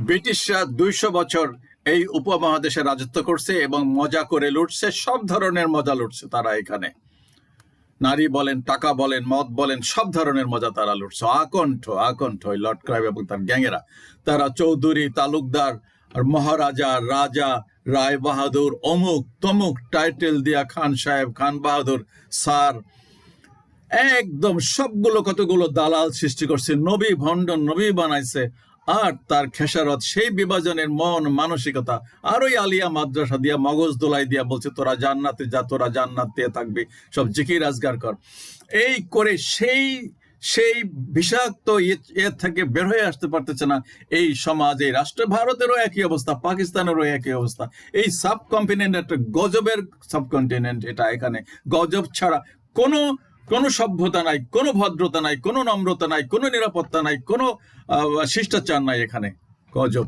ব্রিটিশরা 200 বছর এই উপমহাদেশে রাজত্ব করছে এবং মজা করে লুটছে, সব ধরনের মজা লুটছে তারা এখানে। নারী বলেন, টাকা বলেন, মদ বলেন, সব ধরনের মজা তারা লুটছে। আকণ্ঠ ওই লর্ড ক্রাইভ এবং তার গ্যাংয়েরা। তারা চৌধুরী, তালুকদার আর মহারাজা, রাজা, রায় বাহাদুর, অমুক তমুক টাইটেল দিয়া খান সাহেব, খান বাহাদুর, স্যার, একদম সবগুলো কতগুলো দালাল সৃষ্টি করছে, নবী ভণ্ডন নবী বানাইছে। আর তার খেসারত সেই বিভাজনের মন মানসিকতা, আর ওই আলিয়া মাদ্রাসা দিয়া মগজ দোলাই দিয়া বলছে তোরা জান্নাতে যা, তোরা জান্নাতে থাকবি, সব জিকির আজগার কর। এই করে সেই বিষাক্ত এর থেকে বের হয়ে আসতে পারতেছে না এই সমাজ, এই রাষ্ট্র। ভারতেরও একই অবস্থা, পাকিস্তানেরও একই অবস্থা। এই সাবকন্টিনেন্ট একটা গজবের সাবকন্টিনেন্ট। এটা এখানে গজব ছাড়া কোনো সভ্যতা নাই, কোনো ভদ্রতা নাই, কোনো নম্রতা নাই, কোনো নিরাপত্তা নাই, কোনো শিষ্টাচার নাই, এখানে গজব।